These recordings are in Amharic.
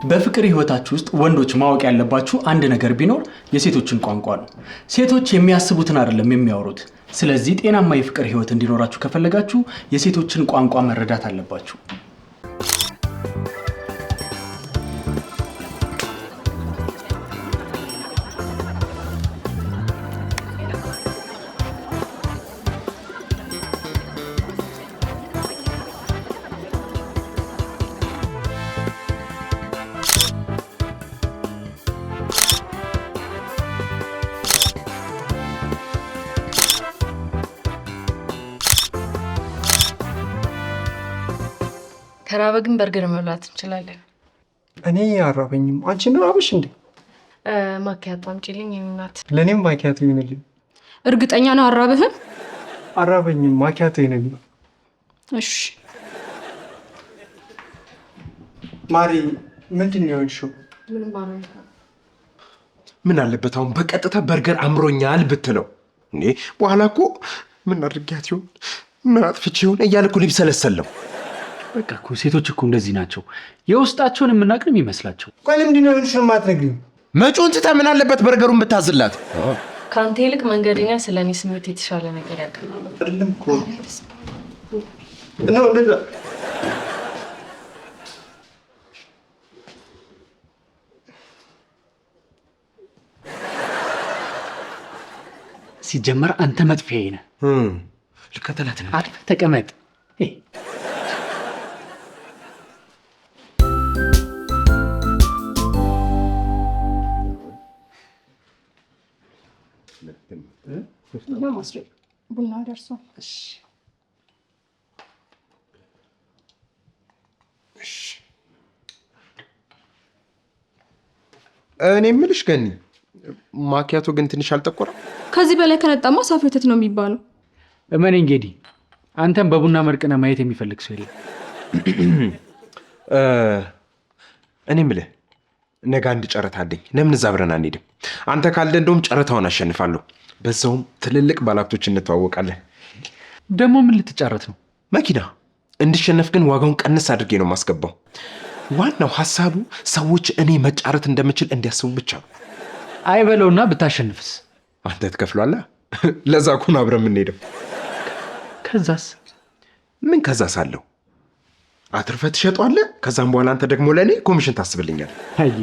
በፍቅር ህይወታችሁ ውስጥ ወንዶች ማወቅ ያለባችሁ አንድ ነገር ቢኖር የሴቶችን ቋንቋ ነው። ሴቶች የሚያስቡትን አይደለም የሚያወሩት። ስለዚህ ጤናማ የፍቅር ህይወት እንዲኖራችሁ ከፈለጋችሁ የሴቶችን ቋንቋ መረዳት አለባችሁ። ከራበ ግን በርገር መብላት እንችላለን። እኔ አራበኝም። አንቺ ነው ራበሽ እንዴ? ማኪያቶ አምጪልኝ እናት። ለኔም ማኪያቶ ይሁንልኝ። እርግጠኛ ነው አራበህም? አራበኝም፣ ማኪያቶ ይሁንልኝ። እሺ ማሪ፣ ምንድን ነው የሆንሽው? ምን አለበት አሁን በቀጥታ በርገር አምሮኛል ብትለው እንዴ? በኋላ እኮ ምን አድርጊያት ይሆን ምን አጥፍቼ ይሆን እያልኩ ሊብሰለሰለው። በቃ እኮ ሴቶች እኮ እንደዚህ ናቸው። የውስጣቸውን የምናቅም ይመስላቸው። ቆይ ለምንድን ነው የሆንሽው የማትነግሪው? መጮን ትታ ምን አለበት በርገሩን ብታዝላት? ከአንተ ይልቅ መንገደኛ ስለኔ ስሜት የተሻለ ነገር ያውቃል። አይደለም እኮ ነው እንደዛ። ሲጀመር አንተ መጥፊያዬ ነህ። ልከተላት ነው። አርፈህ ተቀመጥ። ቡና ደርሷል። እኔ የምልሽ ገኒ፣ ማኪያቶ ግን ትንሽ አልጠቆረም? ከዚህ በላይ ከነጣማ ሳፌተት ነው የሚባለው። እመኔ እንግዲህ አንተም በቡና መርቅና ማየት የሚፈልግ ሰው የለም። እኔ የምልህ ነገ አንድ ጨረታ አለኝ። ለምን እዛ አብረን አንሄድም? አንተ ካልደ እንደውም ጨረታውን አሸንፋለሁ። በዛውም ትልልቅ ባለሀብቶች እንተዋወቃለን። ደግሞ ምን ልትጫረት ነው? መኪና። እንድሸነፍ ግን ዋጋውን ቀንስ አድርጌ ነው የማስገባው። ዋናው ሀሳቡ ሰዎች እኔ መጫረት እንደምችል እንዲያስቡ ብቻ ነው። አይበለውና ብታሸንፍስ? አንተ ትከፍሏለህ። ለዛ እኮ ነው አብረን የምንሄደው። ከዛስ? ምን ከዛስ አለው? አትርፈህ ትሸጠዋለህ። ከዛም በኋላ አንተ ደግሞ ለእኔ ኮሚሽን ታስብልኛል። አይዲ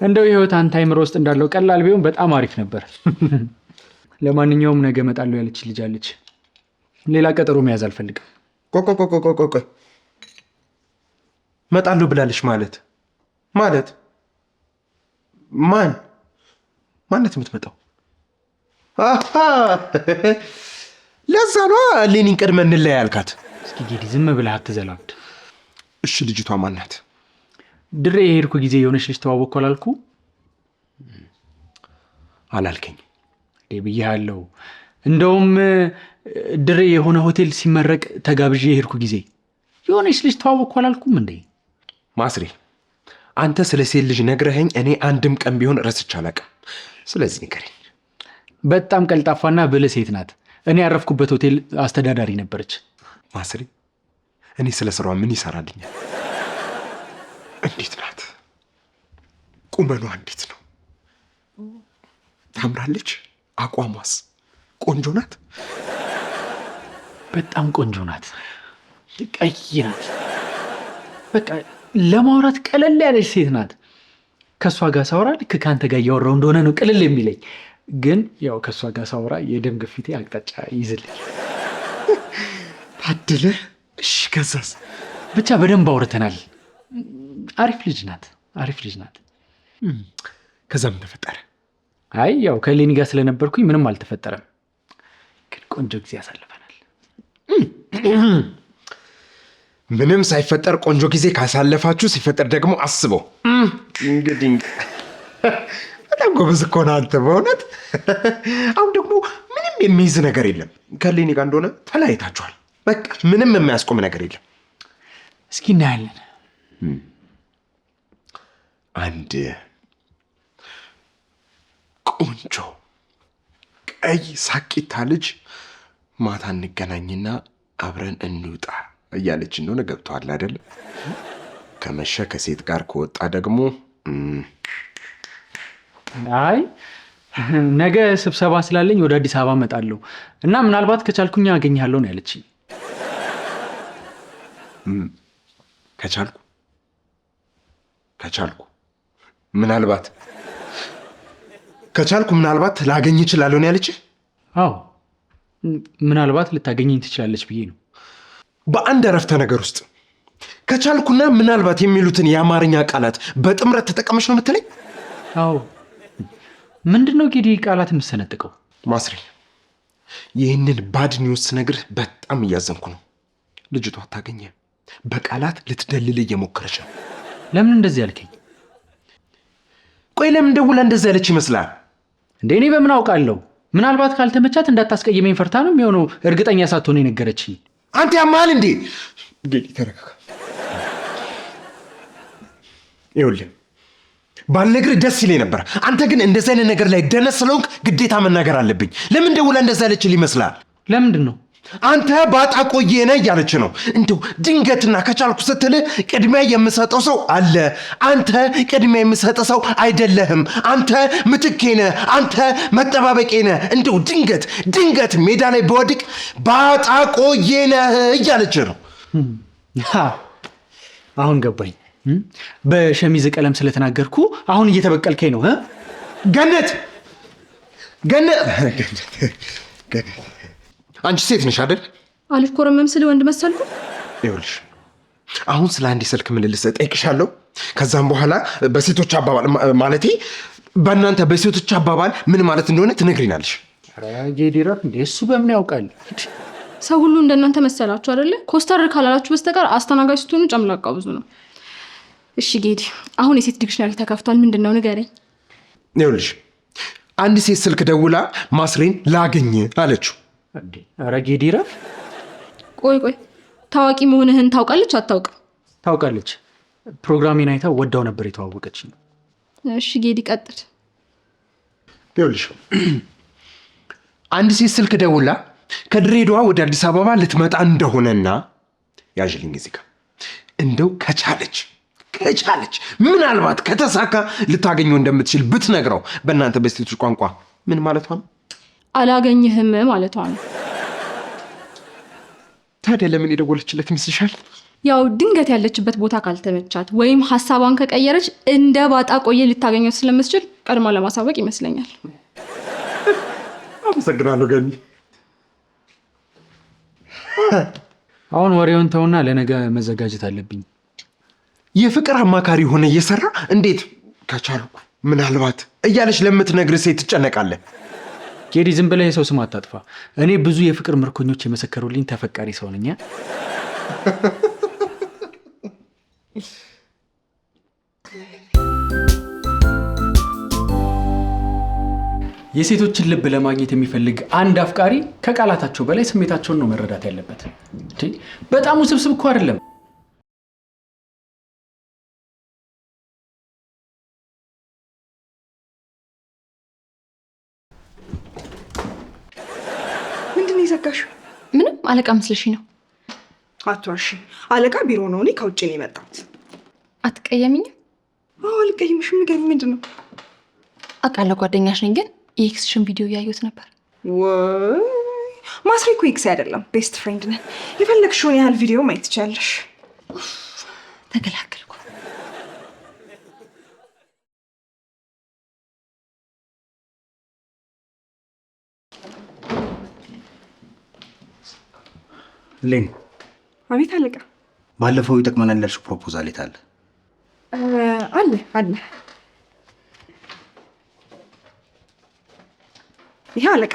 እንደው የህይወት አንተ አይምሮ ውስጥ እንዳለው ቀላል ቢሆን በጣም አሪፍ ነበር። ለማንኛውም ነገ እመጣለሁ ያለች ልጅ አለች። ሌላ ቀጠሮ መያዝ አልፈልግም። ቆይ እመጣለሁ ብላለች ማለት ማነት የምትመጣው? ለዛ ነው ሌኒን ቀድመን እንለያ ያልካት። እስኪ ጌዲ ዝም ብለህ አትዘላብድ። እሺ ልጅቷ ማናት? ድሬ የሄድኩ ጊዜ የሆነች ልጅ ተዋወቅኩ አላልኩ? አላልከኝ ብዬሃለሁ። እንደውም ድሬ የሆነ ሆቴል ሲመረቅ ተጋብዤ የሄድኩ ጊዜ የሆነች ልጅ ተዋወቅኩ አላልኩም እንዴ? ማስሬ፣ አንተ ስለ ሴት ልጅ ነግረኸኝ እኔ አንድም ቀን ቢሆን ረስቼ አላውቅም። ስለዚህ ንገረኝ። በጣም ቀልጣፋና ብልህ ሴት ናት። እኔ ያረፍኩበት ሆቴል አስተዳዳሪ ነበረች። ማስሬ፣ እኔ ስለ ስራዋ ምን ይሰራልኛል? እንዴት ናት? ቁመኗ እንዴት ነው? ታምራለች? አቋሟስ ቆንጆ ናት? በጣም ቆንጆ ናት። ቀይ ናት። በቃ ለማውራት ቀለል ያለች ሴት ናት። ከእሷ ጋር ሳውራ ልክ ከአንተ ጋር እያወራው እንደሆነ ነው ቅልል የሚለኝ። ግን ያው ከእሷ ጋር ሳውራ የደም ግፊቴ አቅጣጫ ይዝልኝ። ታድለ። እሺ ከዛስ? ብቻ በደንብ አውርተናል። አሪፍ ልጅ ናት። ከዛ ምን ተፈጠረ? አይ ያው ከሌኒ ጋር ስለነበርኩኝ ምንም አልተፈጠረም። ግን ቆንጆ ጊዜ ያሳልፈናል። ምንም ሳይፈጠር ቆንጆ ጊዜ ካሳለፋችሁ ሲፈጠር ደግሞ አስበው። እንግዲህ በጣም ጎበዝ እኮ ነህ አንተ በእውነት። አሁን ደግሞ ምንም የሚይዝ ነገር የለም። ከሌኒ ጋር እንደሆነ ተለያይታችኋል። በቃ ምንም የሚያስቆም ነገር የለም። እስኪ እናያለን። አንድ ቆንጆ ቀይ ሳቂታ ልጅ ማታ እንገናኝና አብረን እንውጣ እያለች እንደሆነ ገብቶሃል አይደል? ከመሸ ከሴት ጋር ከወጣ ደግሞ አይ ነገ ስብሰባ ስላለኝ ወደ አዲስ አበባ እመጣለሁ እና ምናልባት ከቻልኩኝ አገኘሃለሁ ነው ያለችኝ። ከቻልኩ ምናልባት ላገኝ እችላለሁ ነው ያለችህ? አዎ ምናልባት ልታገኘኝ ትችላለች ብዬ ነው። በአንድ አረፍተ ነገር ውስጥ ከቻልኩና ምናልባት የሚሉትን የአማርኛ ቃላት በጥምረት ተጠቀመች ነው የምትለኝ? አዎ። ምንድነው ጌዲ ቃላት የምሰነጥቀው? ማስሬ ይህንን ባድ ኒውስ ስነግርህ በጣም እያዘንኩ ነው። ልጅቷ አታገኘህም። በቃላት ልትደልል እየሞከረች ነው። ለምን እንደዚህ ያልከኝ? ቆይ ለምን ደውላ እንደዚህ ያለች ይመስላል? እንዴ እኔ በምን አውቃለሁ? ምናልባት ካልተመቻት እንዳታስቀይመኝ ፈርታ ነው የሚሆነው። እርግጠኛ ሳትሆን የነገረችኝ። አንተ ያማል እንዴ? ጌዲ ተረጋጋ። ይኸውልህ ባልነግርህ ደስ ይለኝ ነበር። አንተ ግን እንደዚህ አይነት ነገር ላይ ደነስ ስለሆንክ ግዴታ መናገር አለብኝ። ለምን ደውላ እንደዚህ ያለችል ይመስላል? ለምንድን ነው? አንተ ባጣ ቆየ ነህ እያለች ነው። እንደው ድንገትና ከቻልኩ ስትል ቅድሚያ የምሰጠው ሰው አለ። አንተ ቅድሚያ የምሰጠው ሰው አይደለህም። አንተ ምትኬ ነህ። አንተ መጠባበቄ ነህ። እንደው ድንገት ሜዳ ላይ በወድቅ ባጣ ቆየ ነህ እያለች ነው። አሁን ገባኝ። በሸሚዝ ቀለም ስለተናገርኩ አሁን እየተበቀልከኝ ነው? ገነት አንቺ ሴት ነሽ አይደል? አልኮረመም ስለ ወንድ መሰልኩ? ይኸውልሽ አሁን ስለ አንድ የስልክ ምልልስ ጠይቅሻለሁ። ከዛም በኋላ በሴቶች አባባል ማለቴ በእናንተ በሴቶች አባባል ምን ማለት እንደሆነ ትነግሪናለሽ። ጌዲ ረፍ እንዴ እሱ በምን ያውቃል? ሰው ሁሉ እንደናንተ መሰላችሁ አይደለ? ኮስተር ካላላችሁ በስተቀር አስተናጋጅ ስትሆኑ ጨምላቃው ብዙ ነው። እሺ ጌዲ አሁን የሴት ዲክሽነሪ ተከፍቷል። ምንድነው ንገረኝ። ይኸውልሽ አንድ ሴት ስልክ ደውላ ማስሬን ላገኝ አለችው። ኧረ ጌዲ ረፍ። ቆይ ታዋቂ መሆንህን ታውቃለች አታውቅም? ታውቃለች። ፕሮግራሜን አይታ ወዳው ነበር የተዋወቀች። እሺ ጌዲ ቀጥል። ይኸውልሽ አንድ ሴት ስልክ ደውላ ከድሬዳዋ ወደ አዲስ አበባ ልትመጣ እንደሆነና ያዥልኝ እዚህ ጋር እንደው ከቻለች ምናልባት ከተሳካ ልታገኘው እንደምትችል ብትነግረው በእናንተ በሴቶች ቋንቋ ምን ማለቷ ነው? አላገኝህም ማለቷ ነው። ታዲያ ለምን የደወለችለት ይመስልሻል? ያው ድንገት ያለችበት ቦታ ካልተመቻት ወይም ሀሳቧን ከቀየረች እንደ ባጣ ቆየ ልታገኘው ስለምትችል ቀድማ ለማሳወቅ ይመስለኛል። አመሰግናለሁ ገኒ። አሁን ወሬውን ተውና ለነገ መዘጋጀት አለብኝ። የፍቅር አማካሪ ሆነ እየሰራ እንዴት ከቻልኩ ምናልባት እያለች ለምትነግር ሴት ትጨነቃለህ? ጌዲ ዝም ብለህ የሰው ስም አታጥፋ። እኔ ብዙ የፍቅር ምርኮኞች የመሰከሩልኝ ተፈቃሪ ሰው ነኝ። የሴቶችን ልብ ለማግኘት የሚፈልግ አንድ አፍቃሪ ከቃላታቸው በላይ ስሜታቸውን ነው መረዳት ያለበት። በጣም ውስብስብ እኮ አይደለም። ምንድን ይዘጋሽ? ምንም አለቃ መስለሽ ነው? አትዋሺ። አለቃ ቢሮ ነው፣ እኔ ከውጭ ነው የመጣሁት። አትቀየሚኝም? አዎ አልቀይምሽም። ንገሪኝ፣ ምንድን ነው? አውቃለሁ ጓደኛሽ ነኝ፣ ግን የኤክስሽን ቪዲዮ እያየሁት ነበር። ወይ ማስሬ እኮ ኤክስ አይደለም፣ ቤስት ፍሬንድ ነን። የፈለግሽውን ያህል ቪዲዮ ማየት ትችያለሽ። ተገላገልኩ። ሌን። አቤት አለቃ። ባለፈው ይጠቅመናል ያልሽው ፕሮፖዛል የት አለ? አለ። ይሄ አለቃ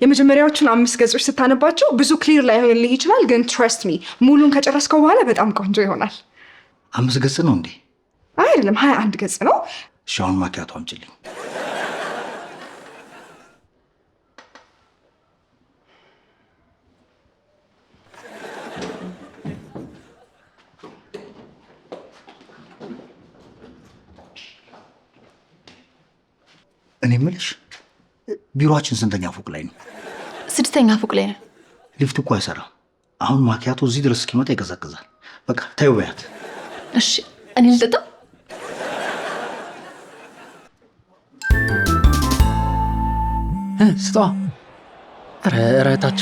የመጀመሪያዎቹን 5 ገጾች ስታነባቸው ብዙ ክሊር ላይሆንልህ ይችላል፣ ግን ትረስት ሚ ሙሉን ከጨረስከው በኋላ በጣም ቆንጆ ይሆናል። 5 ገጽ ነው እንዴ? አይደለም 21 ገጽ ነው። እሺ አሁን ማኪያቶ አምጪልኝ። እኔ የምልሽ ቢሮአችን ስንተኛ ፎቅ ላይ ነው? 6ኛ ፎቅ ላይ ነው። ሊፍት እኮ አይሰራም። አሁን ማኪያቶ እዚህ ድረስ እስኪመጣ ይቀዘቅዛል። በቃ ተይው በያት። እሺ እኔ ልጠጣ? ስጧ። ኧረ ታች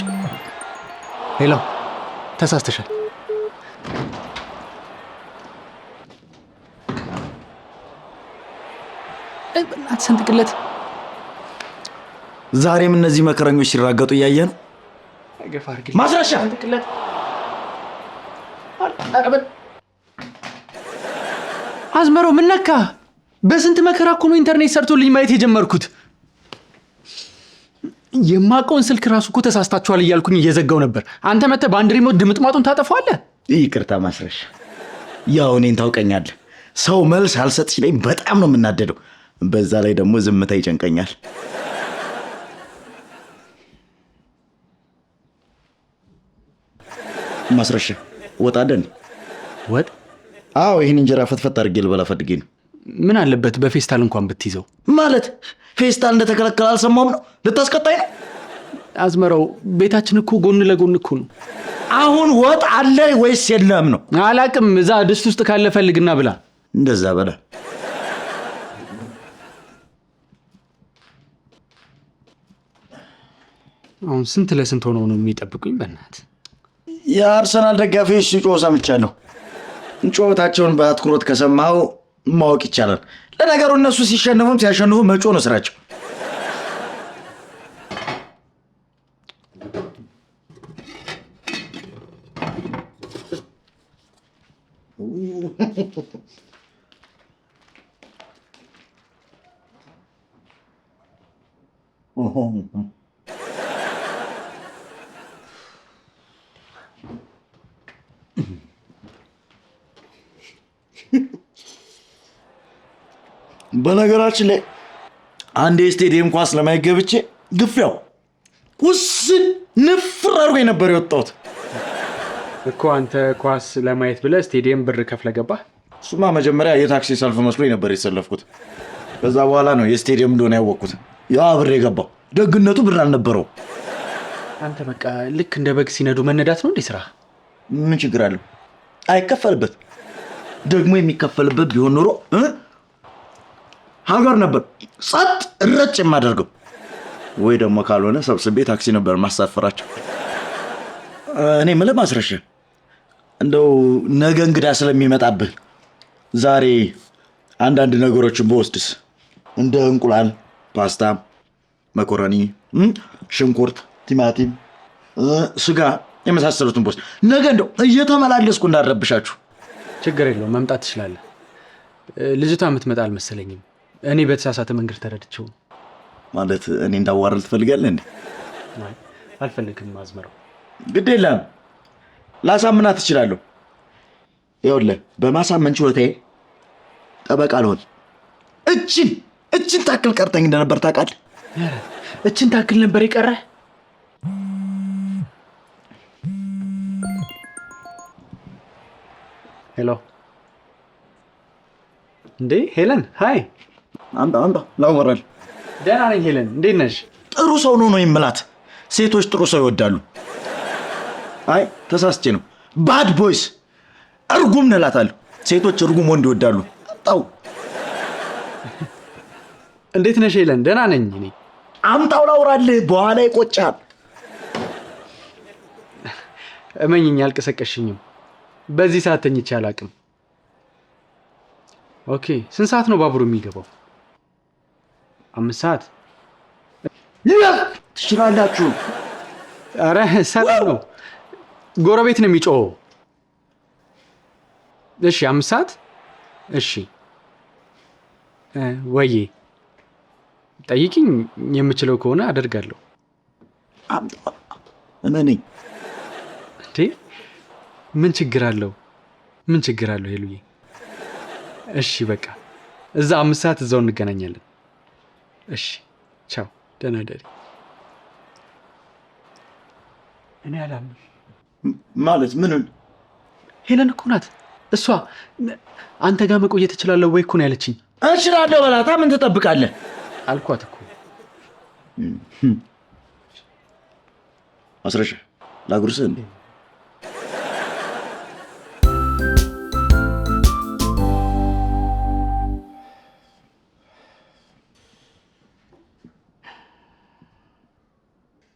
ሄሎ፣ ተሳስተሻል። አትሰንጥቅለት። ዛሬም እነዚህ መከረኞች ሲራገጡ እያየ ነው። ማስረሻ አዝመሮ ምን ነካ? በስንት መከራ እኮ ነው ኢንተርኔት ሰርቶልኝ ማየት የጀመርኩት። የማውቀውን ስልክ ራሱ እኮ ተሳስታችኋል እያልኩኝ እየዘጋው ነበር። አንተ መተህ በአንድ ሪሞት ድምጥማጡን ታጠፋዋለህ። ይቅርታ ማስረሻ፣ ያው እኔን ታውቀኛለህ። ሰው መልስ አልሰጥ ሲለኝ በጣም ነው የምናደደው። በዛ ላይ ደግሞ ዝምታ ይጨንቀኛል። ማስረሻ ወጥ አለን? ወጥ? አዎ፣ ይህን እንጀራ ፈትፈት አድርጌ ልበላ ፈልጌ ነው። ምን አለበት በፌስታል እንኳን ብትይዘው። ማለት ፌስታል እንደተከለከለ አልሰማም ነው? ልታስቀጣኝ ነው? አዝመራው ቤታችን እኮ ጎን ለጎን እኮ ነው። አሁን ወጥ አለ ወይስ የለም ነው? አላቅም። እዛ ድስት ውስጥ ካለ ፈልግና ብላ። እንደዛ በላ። አሁን ስንት ለስንት ሆነው ነው የሚጠብቁኝ? በእናት የአርሰናል ደጋፊዎች ሲጮህ ሰምቻለሁ። ጩኸታቸውን በአትኩሮት ከሰማው ማወቅ ይቻላል። ለነገሩ እነሱ ሲሸነፉም ሲያሸንፉ መጮህ ነው ስራቸው። በነገራችን ላይ አንድ የስቴዲየም ኳስ ለማየት ገብቼ ግፊያው ውስን ንፍር አድርጎ ነበር የወጣሁት እኮ። አንተ ኳስ ለማየት ብለህ ስቴዲየም ብር ከፍለህ ገባህ? እሱማ መጀመሪያ የታክሲ ሰልፍ መስሎኝ ነበር የተሰለፍኩት። ከዛ በኋላ ነው የስቴዲየም እንደሆነ ያወቅኩት። ያ ብር የገባው ደግነቱ ብር አልነበረው። አንተ በቃ ልክ እንደ በግ ሲነዱ መነዳት ነው እንዴ ስራ? ምን ችግር አለው? አይከፈልበት። ደግሞ የሚከፈልበት ቢሆን ኖሮ ሀገር ነበር ጸጥ ረጭ የማደርገው። ወይ ደግሞ ካልሆነ ሰብስቤ ታክሲ ነበር ማሳፈራቸው። እኔ የምልህ ማስረሻ፣ እንደው ነገ እንግዳ ስለሚመጣብህ ዛሬ አንዳንድ ነገሮችን በወስድስ? እንደ እንቁላል፣ ፓስታ፣ መኮረኒ፣ ሽንኩርት፣ ቲማቲም፣ ስጋ የመሳሰሉትን በወስድ ነገ እንደው እየተመላለስኩ እንዳረብሻችሁ። ችግር የለውም፣ መምጣት ትችላለህ። ልጅቷ የምትመጣ አልመሰለኝም። እኔ በተሳሳተ መንገድ ተረድቼው። ማለት እኔ እንዳዋረል ትፈልጋለህ እንዴ? አልፈልግም አዝመራው። ግድ የለም ላሳምናት እችላለሁ። ይኸውልህ በማሳመን ችሎታዬ ጠበቃ ልሆን። እችን ታክል ቀርተኝ እንደነበር ታውቃለህ? እችን ታክል ነበር የቀረ? ሄሎ እንዴ ሄለን፣ ሃይ። አምጣ ላወራል። ደህና ነኝ ሄለን፣ እንዴት ነሽ? ጥሩ ሰው ነው የምላት። ሴቶች ጥሩ ሰው ይወዳሉ። አይ ተሳስቼ ነው። ባድ ቦይስ እርጉም እላታለሁ። ሴቶች እርጉም ወንድ ይወዳሉ። አጣው። እንዴት ነሽ ሄለን? ደህና ነኝ እኔ። አምጣው ላውራልህ፣ በኋላ ይቆጫል። እመኝኝ፣ አልቀሰቀሽኝም። በዚህ ሰዓት ተኝቼ አላውቅም። ኦኬ፣ ስንት ሰዓት ነው ባቡሩ የሚገባው? 5 ሰዓት ትችላላችሁ። አረ ሰላም ነው፣ ጎረቤት ነው የሚጮኸው። እሺ 5 ሰዓት። እሺ ወዬ ጠይቂኝ፣ የምችለው ከሆነ አደርጋለሁ። እመነኝ። እንዴ ምን ችግር አለው? ምን ችግር አለው ሄሉዬ? እሺ በቃ እዛ 5 ሰዓት እዛው እንገናኛለን። እሺ ቻው፣ ደህና ደሪ። እኔ አላምንም። ማለት ምንን? ሄለን እኮ ናት እሷ። አንተ ጋር መቆየት እችላለሁ ወይ እኮ ነው ያለችኝ። እችላለሁ በላታ። ምን ትጠብቃለህ? አልኳት እኮ። ማስረሻ ላጉርስህ እንዴ?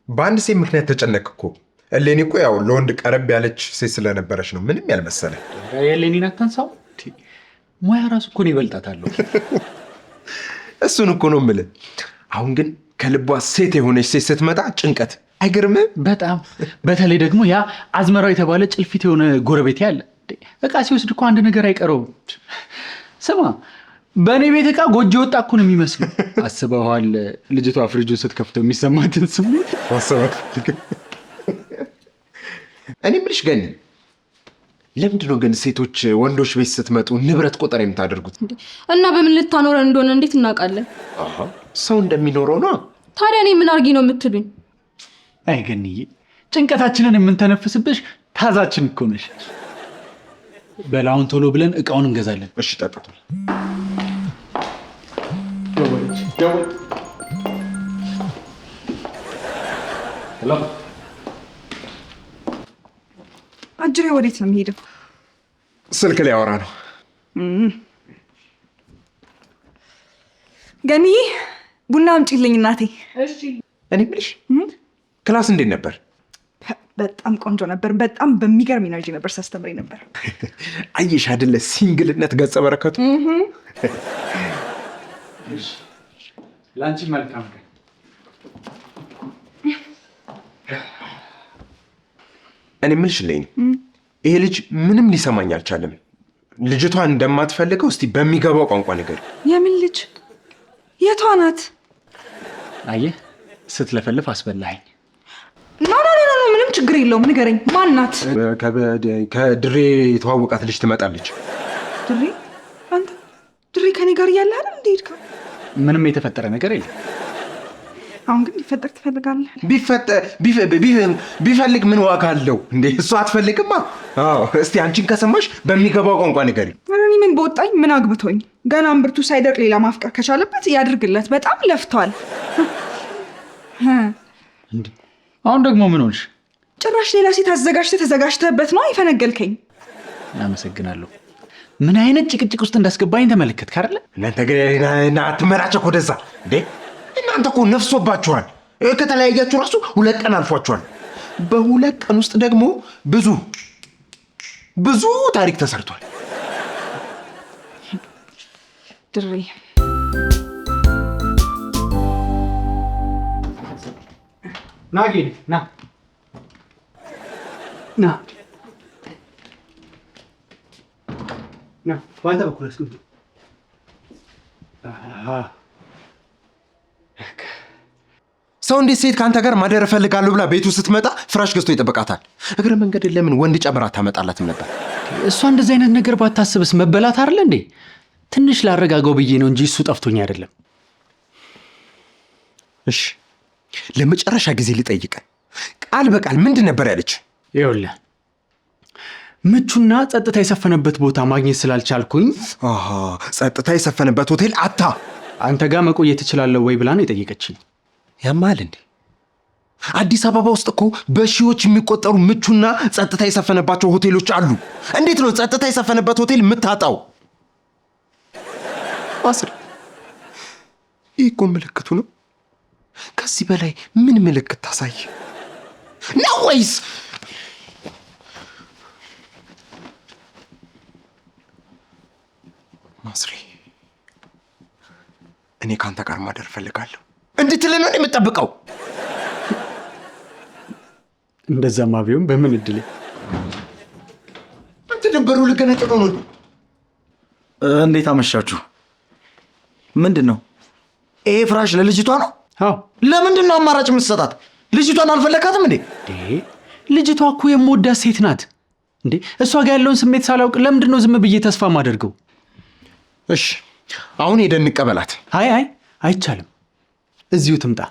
በአንድ ሴት ምክንያት ተጨነቅ እኮ። እሌኒ እኮ ያው ለወንድ ቀረብ ያለች ሴት ስለነበረች ነው ምንም ያልመሰለ። የእሌኒን አታንሳው። ሙያ ራሱ እኮ ነው ይበልጣታለሁ። እሱን እኮ ነው የምልህ። አሁን ግን ከልቧ ሴት የሆነች ሴት ስትመጣ ጭንቀት አይገርምህ? በጣም በተለይ ደግሞ ያ አዝመራው የተባለ ጭልፊት የሆነ ጎረቤት ያለ እቃ ሲወስድ እኮ አንድ ነገር አይቀረውም። ስማ በእኔ ቤት እቃ ጎጆ ወጣ እኮ ነው የሚመስለው። አስበዋል ልጅቷ ፍሪጁን ስትከፍተው የሚሰማትን ስሜት ማሰባት። እኔ የምልሽ ገኒ፣ ለምንድን ነው ግን ሴቶች ወንዶች ቤት ስትመጡ ንብረት ቆጠር የምታደርጉት? እና በምን ልታኖረን እንደሆነ እንዴት እናውቃለን? ሰው እንደሚኖረው ነው። ታዲያ እኔ ምን አርጊ ነው የምትሉኝ? አይ ገኒዬ፣ ጭንቀታችንን የምንተነፍስብሽ ታዛችን እኮ ነሽ። በላውን ቶሎ ብለን እቃውን እንገዛለን። እሺ ጠጥቶ አጅሬ ወዴት ነው የሚሄደው? ስልክ ላይ አወራ ነው። ገኒ ቡና አምጪልኝ እናቴ። እኔ የምልሽ ክላስ እንዴት ነበር? በጣም ቆንጆ ነበር። በጣም በሚገርም ኢነርጂ ነበር ሳስተምረኝ ነበር። አየሽ አይደለ ሲንግልነት ገጸ በረከቱ። ለአንቺ መልካም ቀን። እኔ የምልሽ እሌኒ፣ ይሄ ልጅ ምንም ሊሰማኝ አልቻለም። ልጅቷን እንደማትፈልገው እስቲ በሚገባው ቋንቋ ነገር። የምን ልጅ? የቷ ናት? አየህ ስትለፈልፍ አስበላኸኝ። ኖ ምንም ችግር የለውም ንገረኝ። ማን ናት? ከድሬ የተዋወቃት ልጅ ትመጣለች። ድሬ? አንተ ድሬ ከኔ ጋር እያለ አይደል እንደ ሄድከው? ምንም የተፈጠረ ነገር የለም። አሁን ግን ሊፈጠር ትፈልጋለህ? ቢፈልግ ምን ዋጋ አለው እንዴ? እሱ አትፈልግማ። አዎ እስቲ አንቺን ከሰማሽ በሚገባው ቋንቋ ንገሪ። እኔ ምን በወጣኝ ምን አግብቶኝ? ገና እምብርቱ ሳይደርቅ ሌላ ማፍቀር ከቻለበት ያድርግለት። በጣም ለፍቷል። አሁን ደግሞ ምን ሆንሽ? ጭራሽ ሌላ ሴት ተዘጋጅተህበት ነው የፈነገልከኝ። አመሰግናለሁ። ምን አይነት ጭቅጭቅ ውስጥ እንዳስገባኝ ተመለከትክ አይደለ? እናንተ ግን አትመራቸው ወደዛ እንዴ! እናንተ እኮ ነፍሶባችኋል። ከተለያያችሁ ራሱ 2 ቀን አልፏችኋል። በ2 ቀን ውስጥ ደግሞ ብዙ ታሪክ ተሰርቷል። ድሬ ና ጌዲ ና በአንተ በኩል አስገቡ። ሰው እንዴት ሴት ከአንተ ጋር ማደር እፈልጋለሁ ብላ ቤቱ ስትመጣ ፍራሽ ገዝቶ ይጠብቃታል? እግረ መንገድ ለምን ወንድ ጨምራ ታመጣላትም ነበር? እሷ እንደዚህ አይነት ነገር ባታስብስ መበላት አይደለ እንዴ? ትንሽ ላረጋጋው ብዬ ነው እንጂ እሱ ጠፍቶኝ አይደለም። እሺ ለመጨረሻ ጊዜ ልጠይቀ፣ ቃል በቃል ምንድን ነበር ያለች? ይኸውልህ ምቹና ጸጥታ የሰፈነበት ቦታ ማግኘት ስላልቻልኩኝ ጸጥታ የሰፈነበት ሆቴል አታ አንተ ጋር መቆየት እችላለሁ ወይ ብላ ነው የጠየቀችኝ። ያማል እንዴ? አዲስ አበባ ውስጥ እኮ በሺዎች የሚቆጠሩ ምቹና ጸጥታ የሰፈነባቸው ሆቴሎች አሉ። እንዴት ነው ጸጥታ የሰፈነበት ሆቴል የምታጣው? አስር ይህ እኮ ምልክቱ ነው። ከዚህ በላይ ምን ምልክት ታሳይ ነው? ወይስ ማስሬ እኔ ከአንተ ጋር ማደር እፈልጋለሁ እንድትል ነው የምጠብቀው? እንደዛማ ቢሆን በምን እድሌ። አንተ ነበሩ ልገነጥሎ ነው። እንዴት አመሻችሁ? ምንድን ነው ይሄ? ፍራሽ ለልጅቷ ነው? አዎ። ለምንድን ነው አማራጭ የምትሰጣት? ልጅቷን አልፈለካትም እንዴ? ልጅቷ እኮ የምወዳት ሴት ናት እንዴ። እሷ ጋር ያለውን ስሜት ሳላውቅ ለምንድን ነው ዝም ብዬ ተስፋ ማደርገው? እሺ አሁን ሄደን እንቀበላት። አይ አይቻልም። እዚሁ ትምጣ።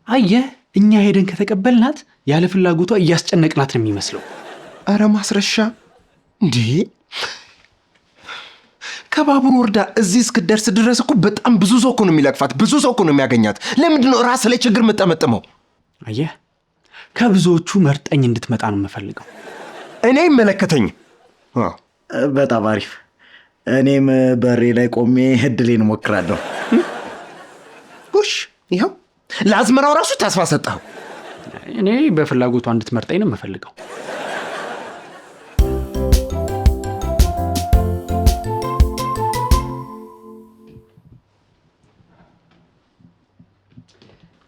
አየህ እኛ ሄደን ከተቀበልናት ያለ ፍላጎቷ እያስጨነቅናት ነው የሚመስለው። አረ ማስረሻ እንዴ! ከባቡር ወርዳ እዚህ እስክደርስ ድረስ እኮ በጣም ብዙ ሰው እኮ ነው የሚለቅፋት፣ ብዙ ሰው እኮ ነው የሚያገኛት። ለምንድን ነው ራስ ላይ ችግር የምጠመጥመው? አየህ ከብዙዎቹ መርጠኝ እንድትመጣ ነው የምፈልገው። እኔ አይመለከተኝም። በጣም አሪፍ። እኔም በሬ ላይ ቆሜ እድሌን እሞክራለሁ። ጎሽ ይኸው ለአዝመራው ራሱ ተስፋ ሰጠኸው። እኔ በፍላጎቷ እንድትመርጠኝ ነው የምፈልገው።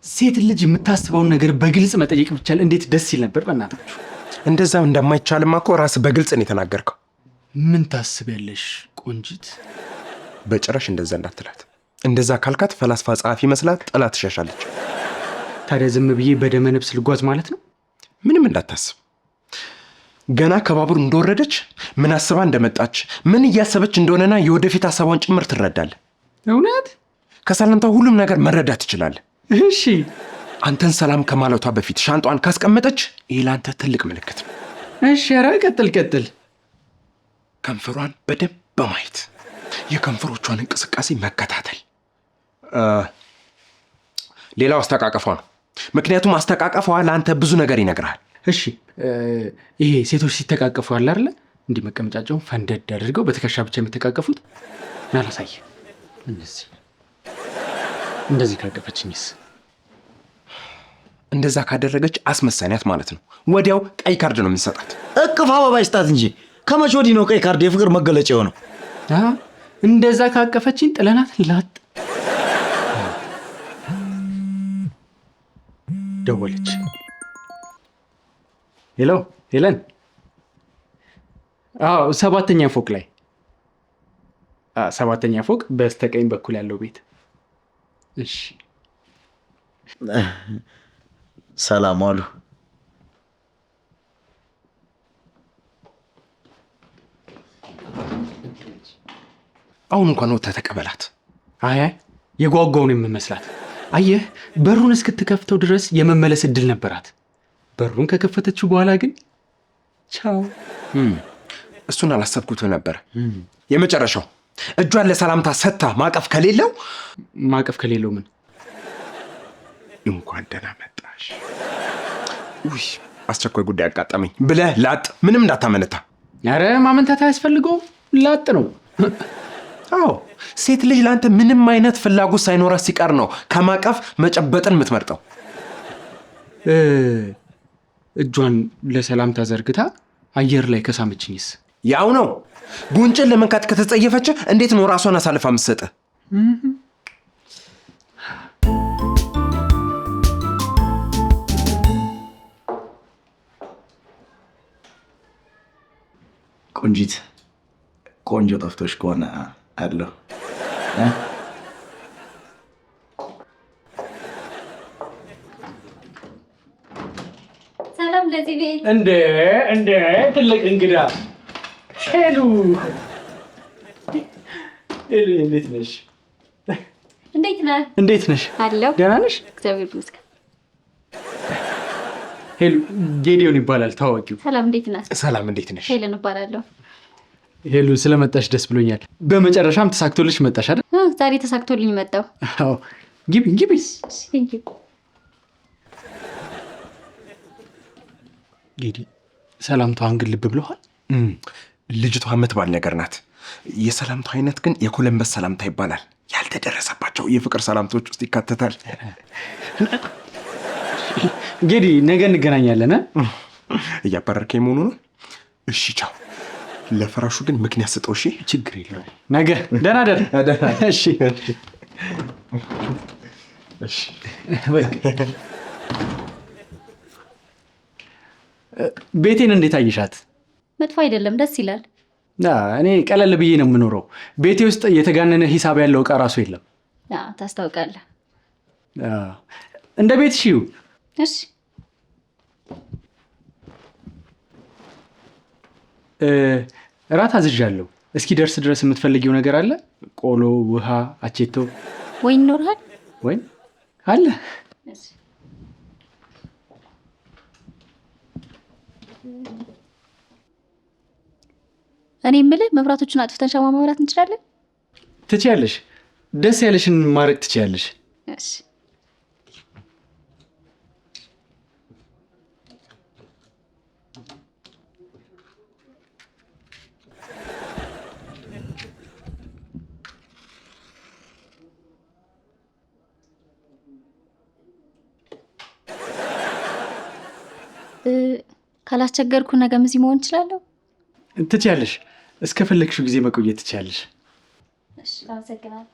ሴት ልጅ የምታስበውን ነገር በግልጽ መጠየቅ ብቻል እንዴት ደስ ይል ነበር። በእናታችሁ እንደዛ እንደማይቻልማ እኮ ራስህ በግልጽ ነው የተናገርከው። ምን ታስቢያለሽ ቆንጂት? በጭራሽ እንደዛ እንዳትላት። እንደዛ ካልካት ፈላስፋ ጸሐፊ መስላት ጥላ ትሸሻለች። ታዲያ ዝም ብዬ በደመ ነፍስ ልጓዝ ማለት ነው? ምንም እንዳታስብ። ገና ከባቡር እንደወረደች ምን አስባ እንደመጣች ምን እያሰበች እንደሆነና የወደፊት ሀሳቧን ጭምር ትረዳለህ። እውነት? ከሰላምታ ሁሉም ነገር መረዳት ትችላለህ። እሺ። አንተን ሰላም ከማለቷ በፊት ሻንጧን ካስቀመጠች ይህ ለአንተ ትልቅ ምልክት ነው። እሺ፣ ኧረ ቀጥል። ከንፈሯን በደንብ በማየት የከንፈሮቿን እንቅስቃሴ መከታተል። ሌላው አስተቃቀፏ ነው። ምክንያቱም አስተቃቀፏ ለአንተ ብዙ ነገር ይነግራል። እሺ፣ ይሄ ሴቶች ሲተቃቀፉ አለ አይደለ? እንዲህ መቀመጫቸውን ፈንደድ አድርገው በትከሻ ብቻ የሚተቃቀፉት ናላሳየ። እንደዚህ ካቀፈችኝስ? እንደዛ ካደረገች አስመሳይናት ማለት ነው። ወዲያው ቀይ ካርድ ነው የምንሰጣት። እቅፍ አበባ ይስጣት እንጂ ከመቼ ወዲህ ነው ቀይ ካርድ የፍቅር መገለጫ የሆነው? እንደዛ ካቀፈችኝ ጥለናት ላጥ። ደወለች። ሄሎ ሄለን። አዎ 7ኛ ፎቅ ላይ 7ኛ ፎቅ በስተቀኝ በኩል ያለው ቤት። እሺ ሰላም አሉ። አሁን እንኳን ወጥተህ ተቀበላት። አይ የጓጓውን የምመስላት። አየህ፣ በሩን እስክትከፍተው ድረስ የመመለስ እድል ነበራት። በሩን ከከፈተችው በኋላ ግን ቻው። እሱን አላሰብኩትም ነበር። የመጨረሻው እጇን ለሰላምታ ሰጥታ ማቀፍ ከሌለው ምን? እንኳን ደህና መጣሽ፣ ውይ አስቸኳይ ጉዳይ አጋጠመኝ ብለህ ላጥ። ምንም እንዳታመነታ። ኧረ ማመንታት አያስፈልገውም። ላጥ ነው። አዎ፣ ሴት ልጅ ለአንተ ምንም አይነት ፍላጎት ሳይኖራት ሲቀር ነው ከማቀፍ መጨበጥን የምትመርጠው። እጇን ለሰላምታ ዘርግታ አየር ላይ ከሳመችኝስ? ያው ነው። ጉንጭን ለመንካት ከተጸየፈች እንዴት ነው ራሷን አሳልፋ የምትሰጥ? ቆንጂት፣ ቆንጆ ጠፍቶሽ ከሆነ አለሁ። ሰላም ለዚህ ቤት። እንደ ትልቅ እንግዳ ሄሉ፣ እንዴት ነሽ? እንዴት ነሽ? አለሁ። ደህና ነሽ? እግዚአብሔር ይመስገን። ሄሉ ጌዲዮን ይባላል ታዋቂው። ሰላም እንዴት ነህ? ሰላም እንዴት ነሽ? ሄለን እባላለሁ። ሄሉ ስለመጣሽ ደስ ብሎኛል። በመጨረሻም ተሳክቶልሽ መጣሽ አይደል? ዛሬ ተሳክቶልኝ መጣሁ። አዎ፣ ግቢ። ጌዲ ሰላምታዋን ግን ልብ ብለዋል። ልጅቷ የምትባል ነገር ናት። የሰላምታ አይነት ግን የኮለምበስ ሰላምታ ይባላል። ያልተደረሰባቸው የፍቅር ሰላምቶች ውስጥ ይካተታል። ጌዲ ነገ እንገናኛለን። እያባረርከኝ መሆኑ ነው? እሺ ቻው። ለፍራሹ ግን ምክንያት ስጠው። እሺ ችግር የለውም። ነገ ደህና ደር። እሺ ቤቴን እንዴት አየሻት? መጥፎ አይደለም፣ ደስ ይላል። እኔ ቀለል ብዬ ነው የምኖረው። ቤቴ ውስጥ የተጋነነ ሂሳብ ያለው እቃ ራሱ የለም። ታስታውቃለህ። እንደ ቤት ሺው። እሺ እራት አዝዣለሁ። እስኪ ደርስ ድረስ የምትፈልጊው ነገር አለ? ቆሎ፣ ውሃ፣ አቼቶ ወይን ይኖርሃል? ወይን አለ። እኔ የምልህ መብራቶቹን አጥፍተን ሻማ ማብራት እንችላለን? ትችያለሽ። ደስ ያለሽን ማድረግ ትችያለሽ። እሺ ካላስቸገርኩ ነገም እዚህ መሆን እችላለሁ? ትችያለሽ። እስከፈለግሽው ጊዜ መቆየት ትችያለሽ። እሺ፣ አመሰግናለሁ።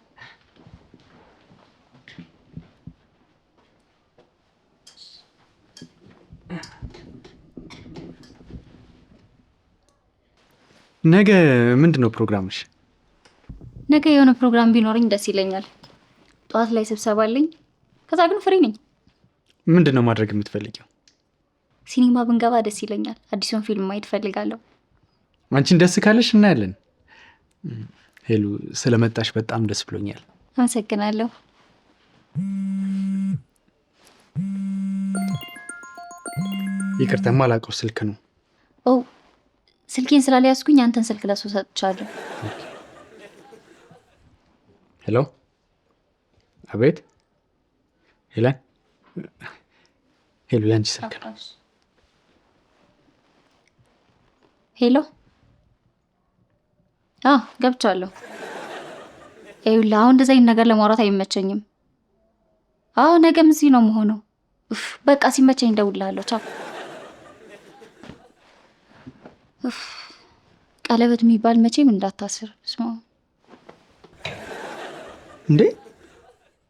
ነገ ምንድን ነው ፕሮግራምሽ? ነገ የሆነ ፕሮግራም ቢኖረኝ ደስ ይለኛል። ጠዋት ላይ ስብሰባ አለኝ። ከዛ ግን ፍሪ ነኝ። ምንድን ነው ማድረግ የምትፈልጊው? ሲኒማ ብንገባ ደስ ይለኛል። አዲሱን ፊልም ማየት እፈልጋለሁ። አንቺን ደስ ካለሽ እናያለን። ሄሉ ስለመጣሽ በጣም ደስ ብሎኛል። አመሰግናለሁ። ይቅርታ የማላውቀው ስልክ ነው። ኦ ስልኬን ስላልያዝኩኝ አንተን ስልክ ለሱ ሰጥቻለሁ። ሄሎ፣ አቤት። ሄለን፣ ሄሉ ያንቺ ስልክ ነው። ሄሎ፣ ገብቻለሁ። ይኸውልህ አሁን እንደዛ አይነት ነገር ለማውራት አይመቸኝም። ነገም እዚህ ነው የምሆነው። በቃ ሲመቸኝ እደውልልሃለሁ። ቻው። ቀለበት የሚባል መቼም እንዳታስር። ስማ እንዴ፣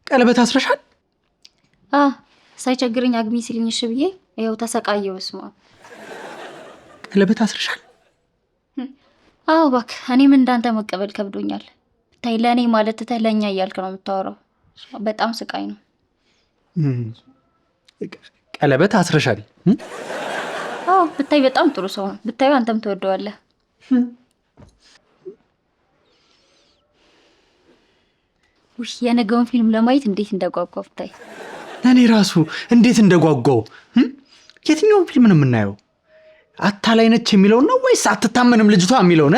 ቀለበት አስረሻል? ሳይቸግረኝ አግቢ ሲልኝ እሺ ብዬ ይኸው ተሰቃየው። ስማ ቀለበት አስረሻል? እባክህ እኔም እንዳንተ መቀበል ከብዶኛል። ብታይ ለእኔ ማለት ትተህ ለእኛ እያልክ ነው የምታወራው። በጣም ስቃይ ነው። ቀለበት አስረሻል? ብታይ በጣም ጥሩ ሰው ነው። ብታዩ አንተም ትወደዋለህ። የነገውን ፊልም ለማየት እንዴት እንደጓጓ ብታይ። እኔ ራሱ እንዴት እንደጓጓው። የትኛውን ፊልም ነው የምናየው? አታላይ ነች የሚለውን ነው ወይስ አትታመንም ልጅቷ የሚለውን?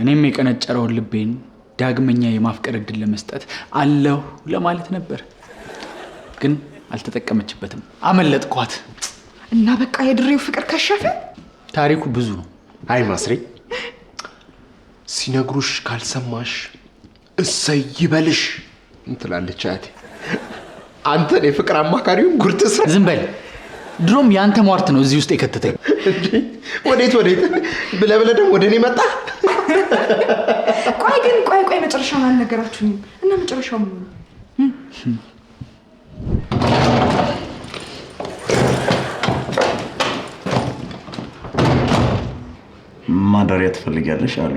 እኔም የቀነጨረውን ልቤን ዳግመኛ የማፍቀር እድል ለመስጠት አለሁ ለማለት ነበር፣ ግን አልተጠቀመችበትም። አመለጥኳት እና በቃ የድሬው ፍቅር ከሸፈ። ታሪኩ ብዙ ነው። አይ ማስሬ፣ ሲነግሩሽ ካልሰማሽ እሰይ ይበልሽ እንትላለች አያቴ። አንተን የፍቅር አማካሪውን ጉርትስ። ዝም በል። ድሮም የአንተ ሟርት ነው እዚህ ውስጥ የከተተኝ። ወዴት ብለህ ደግሞ ወደ እኔ መጣ። ቆይ መጨረሻውን አልነገራችሁኝም። እና መጨረሻው ምን ነው? ማደሪያ ትፈልጊያለሽ አሉ።